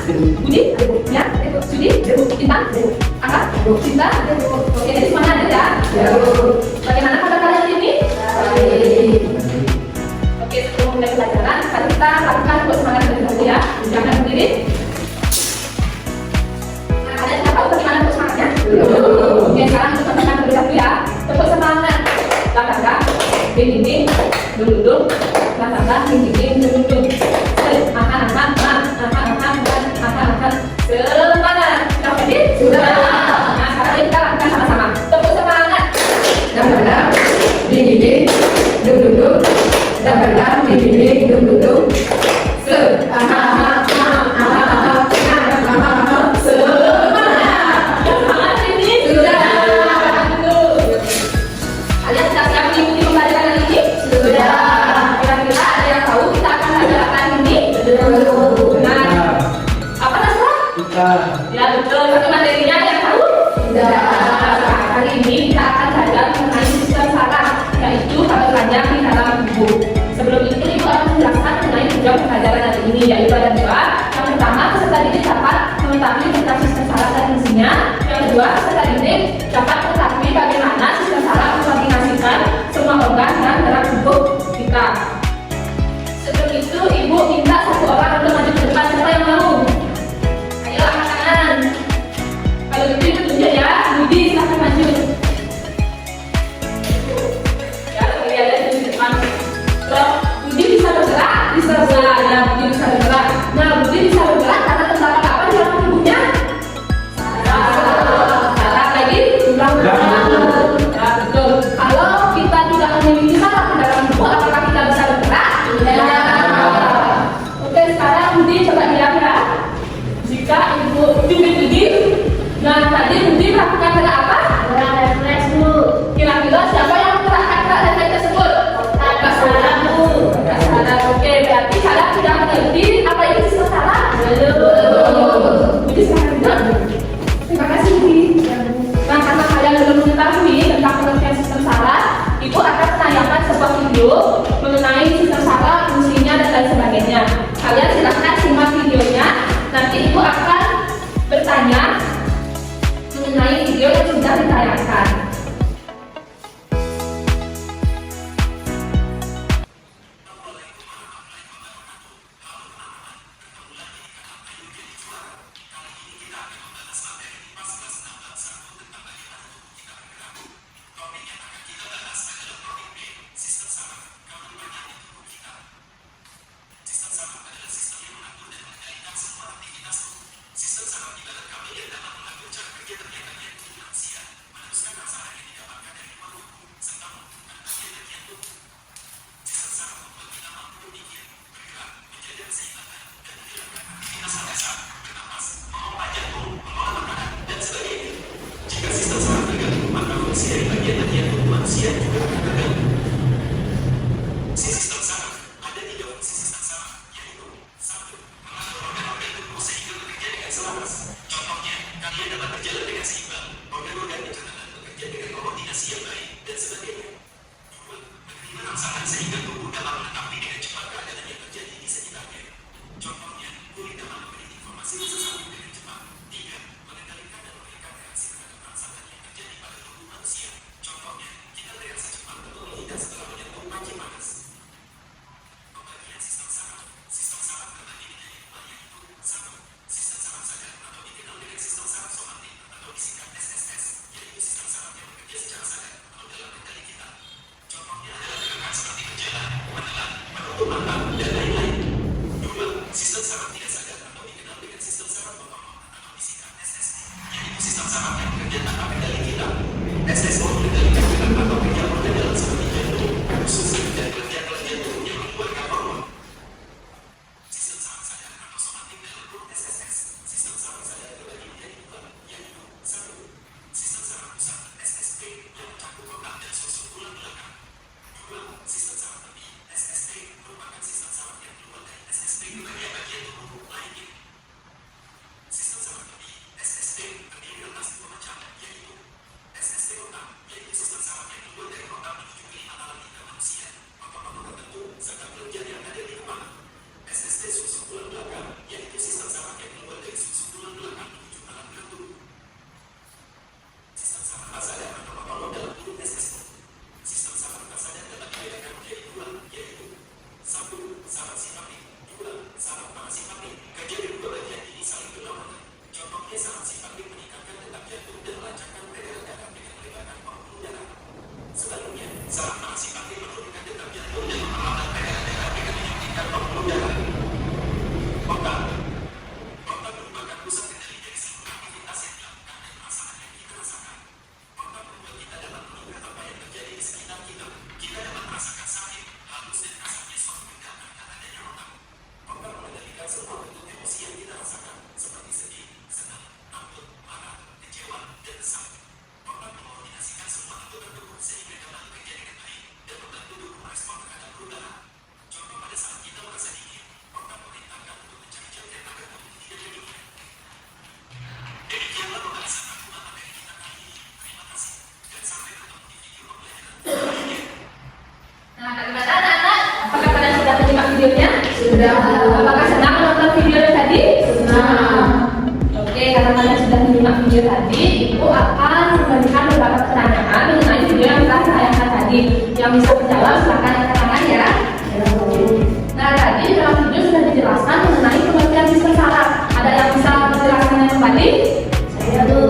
Budi, ya, Sudi, Intan, Angga, Cinta. Oke, jadi semuanya ada ya. Bagaimana kabar kalian ini? Oke, sebelum mulai pelajaran, mari kita lakukan buat semangat terlebih dahulu ya. Jangan berdiri. Nah, kalian sudah tahu bagaimana buat semangatnya? Oke, sekarang untuk teman-teman terlebih dahulu ya. Tepuk semangat. Langkah, dinding, duduk, langkah, dinding, duduk. Semangat. Semangat. Sudah ready? Sudah. Nah, sekarang kita lakukan sama-sama. Tepuk semangat. Langkah, dinding, duduk. Langkah, dinding, duduk. Semangat. Ya betul, tapi materinya yang tahu? Tidak. Kali ini kita akan belajar mengenai sistem saraf, yaitu tabel panjang di dalam buku. Sebelum itu Ibu akan menjelaskan mengenai tujuan pembelajaran hari ini, yaitu ada dua. Yang pertama, peserta didik dapat mengetahui tentang sistem saraf dan fungsinya. Yang kedua, peserta didik dapat mengetahui bagaimana sistem saraf mengkoordinasikan semua organ dan gerak tubuh kita. Sebelum itu Ibu minta satu orang untuk maju ke depan. Siapa yang mau? Kalau gitu itu tunjuk ya, Budi silahkan maju. Ya, lihat aja di depan. Kalau Budi bisa bergerak, bisa bergerak. Ya, Budi bisa bergerak. Nah, Budi bisa bergerak karena terdapat apa di dalam tubuhnya? Saraf lagi, ulang. Ya, betul. Kalau kita tidak memiliki saraf di dalam tubuh, apakah kita bisa bergerak? Ya. Oke, sekarang Budi coba diam ya. Jika Ibu Budi, nah tadi Budi melakukan gerak apa? Gerak refleks Bu. Kira-kira siapa yang melakukan gerak refleks tersebut? Kak Sarah Bu. Kak Sarah, oke, berarti Sarah sudah mengerti apa itu sistem saraf? Belum. Budi silahkan duduk. Terima kasih Budi. Nah, karena kalian belum mengetahui tentang pengertian sistem saraf, Ibu akan menayangkan sebuah video mengenai sistem saraf, fungsinya dan lain sebagainya. Kalian silahkan simak videonya. Nanti Ibu akan bertanya mengenai video yang sudah ditayangkan. karena kalian sudah menyimak video tadi, Ibu akan memberikan beberapa pertanyaan mengenai video yang telah ditayangkan tadi. Yang bisa menjawab silakan angkat tangan ya. Nah, tadi dalam video sudah dijelaskan mengenai pengertian sistem saraf. Ada yang bisa menjelaskannya kembali? Saya Bu.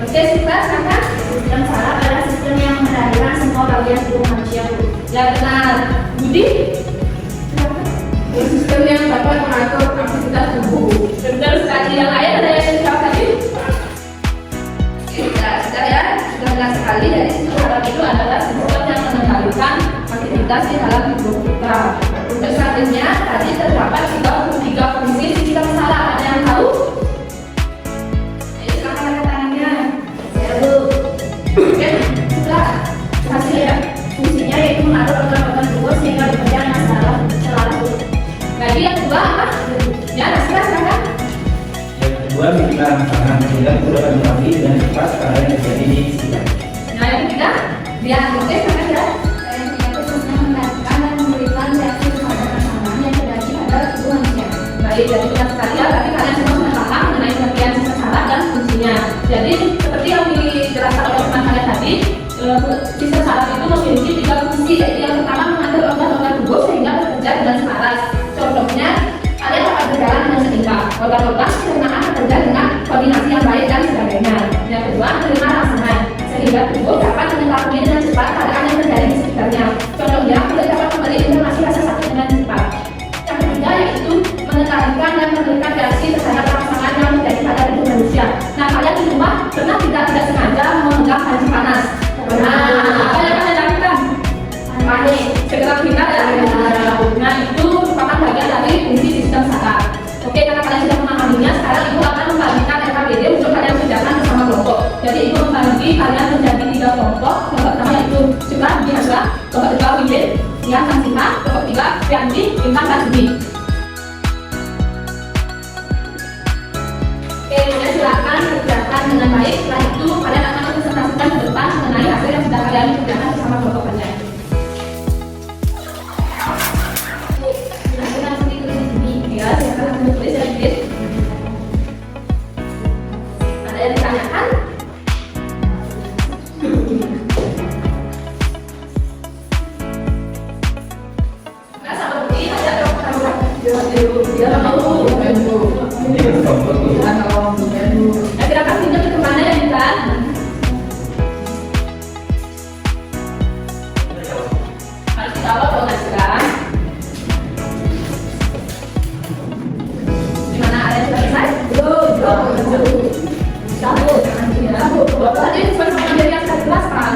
Oke, silakan. Sistem saraf adalah sistem yang mengendalikan semua bagian tubuh manusia Bu. Ya benar. Budi? Sistem yang dapat mengatur aktivitas tubuh. Benar sekali. Yang lain ada yang menjawab tadi? Sudah ya, sudah benar sekali. Jadi sistem saraf itu adalah sistem yang mengendalikan aktivitas di dalam tubuh kita. Untuk selanjutnya, tadi terdapat 33 fungsi sistem saraf. Ada yang tahu? Ayo silakan angkat tangannya. Saya Bu. Oke, sudah. Hasil ya. Fungsinya yaitu mengatur organ-organ tubuh sehingga bekerja dengan selaras. Lagi yang kedua apa? Ya, silakan. Yang kedua, bikinlah rangsangan sehingga itu dapat mengetahui dengan cepat keadaan yang terjadi di sekitar. Nah, yang ketiga, biar oke silakan ya. Yang ketiga fungsinya mengendalikan dan memberikan reaksi terhadap rangsangan yang terjadi pada tubuh manusia. Baik, jadi benar sekali ya. Tapi kalian semua sudah paham mengenai pengertian sistem saraf dan fungsinya. Jadi seperti yang dijelaskan oleh teman kalian tadi, sistem saraf itu memiliki 3 fungsi. Yaitu yang pertama mengatur organ-organ tubuh sehingga bekerja dengan selaras. Contohnya, kalian dapat berjalan dengan seimbang. Organ-organ pencernaan bekerja dengan koordinasi yang baik dan sebagainya. Yang kedua, menerima rangsangan sehingga tubuh dapat mengetahui dengan cepat keadaan yang terjadi di sekitarnya. Contohnya, kulit dapat memberi informasi rasa sakit dengan cepat. Yang ketiga yaitu mengendalikan dan memberikan reaksi terhadap rangsangan yang terjadi pada tubuh manusia. Nah, kalian di rumah pernah tidak sengaja memegang panci panas? Apa yang kalian lakukan? Panik, segera kita ya. Nah, itu merupakan bagian dari fungsi sistem saraf. Oke, karena kalian sudah memahaminya, sekarang Ibu akan membagikan RKBD untuk kalian kerjakan bersama kelompok. Jadi Ibu membagi kalian menjadi 3 kelompok. Kelompok pertama yaitu Cukah, Biasa, kelompok kedua Wiwin, ya, Sansita, kelompok tiga Fianti, Bintang, dan Budi. Oke, kemudian silakan kerjakan dengan baik. Setelah itu kalian akan presentasikan ke depan mengenai hasil yang sudah kalian kerjakan bersama kelompok kalian. Ya, silakan langsung tulis ya, Budi. Ada yang ditanyakan? Nah, sama Budi, ada dong. Dia mau. Ini kelompok itu. Ya, silakan pinjam ke mana ya, Bunda? Harus dijawab dong, Nasra. Gimana, ada yang sudah selesai? Belum. Tadi baru materi yang saya jelaskan.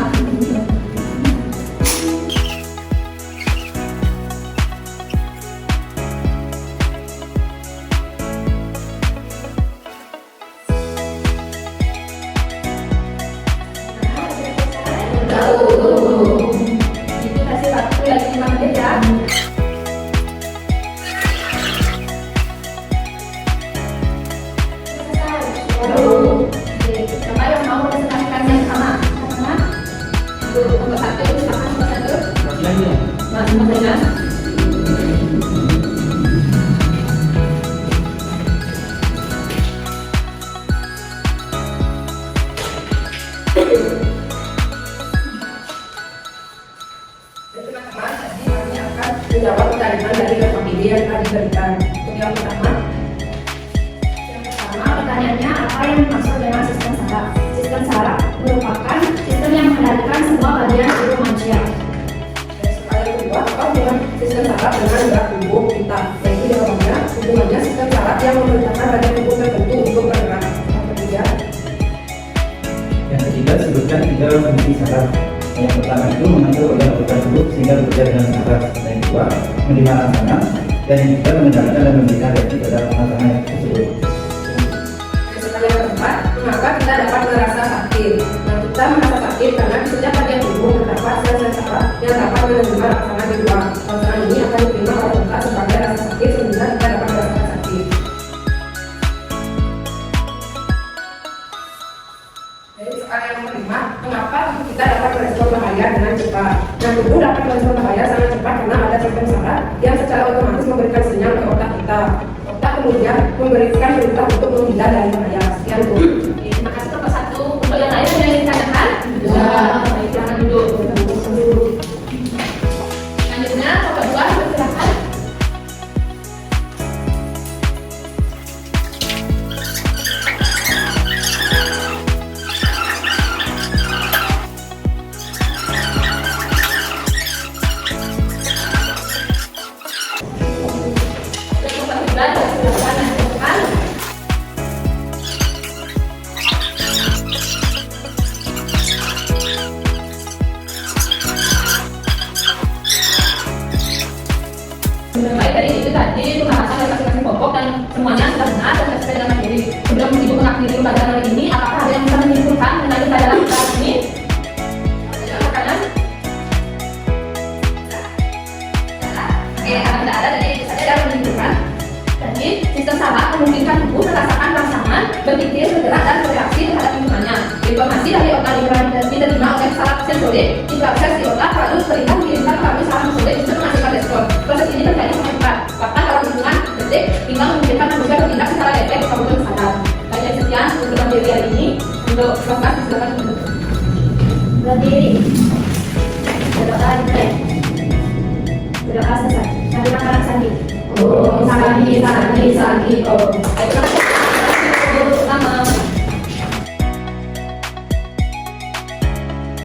Itu kasih waktu lagi 5 menit ya. Siapa yang mau presentasikan yang sama? Untuk 1, silakan untuk 1. Mas Mas. Teman-teman, jadi kami akan menjawab pertanyaan dari RKBD yang telah diberikan. Untuk yang pertama, Pertanyaannya, apa yang dimaksud dengan sistem saraf? Sistem saraf merupakan sistem yang mengendalikan semua bagian tubuh manusia. yang kedua, apa dengan sistem saraf dengan gerak tubuh kita? Yaitu jawabannya, hubungannya sistem saraf yang memerintahkan bagian tubuh tertentu untuk bergerak. Yang ketiga, sebutkan 3 fungsi saraf. Yang pertama itu mengatur organ-organ tubuh sehingga bekerja dengan selaras. Yang kedua, menerima rangsangan. Dan yang ketiga, mengendalikan dan memberikan reaksi terhadap rangsangan tersebut. Yang keempat, mengapa kita dapat merasa sakit? Nah, kita merasa sakit karena di setiap bagian tubuh terdapat sel-sel saraf yang dapat menerima rangsangan di luar. Rangsangan ini akan diterima oleh otak sebagai rasa sakit sehingga kita dapat merasakan sakit. Jadi soal yang kelima, mengapa kita dapat merespon bahaya dengan cepat? Nah, tubuh dapat merespon bahaya sangat cepat karena ada sistem saraf yang secara otomatis memberikan sinyal ke otak kita. Otak kemudian memberikan perintah untuk menghindar dari bahaya. Sekian. sebelum ibu mengakhiri pembelajaran hari ini, apakah ada yang bisa menyimpulkan mengenai pelajaran kita hari ini? Ada makanan? Oke, karena tidak ada, jadi ibu saja yang menyimpulkan. Jadi, sistem saraf memungkinkan tubuh merasakan rangsangan, berpikir, bergerak, dan bereaksi terhadap lingkungannya. Informasi dari organ indera diterima oleh saraf sensorik, diproses di otak, lalu berikan dikirimkan melalui saraf motorik untuk menghasilkan respon. Proses ini terjadi sangat cepat, bahkan dalam hitungan detik, hingga memungkinkan manusia bertindak secara refleks maupun sadar. Baik, sekian untuk materi hari ini. Untuk podcast, silakan untuk Berdiri. Berdoa dimulai. Berdoa selesai. Sambil makan sandi. Om Santi Santi Santi Om.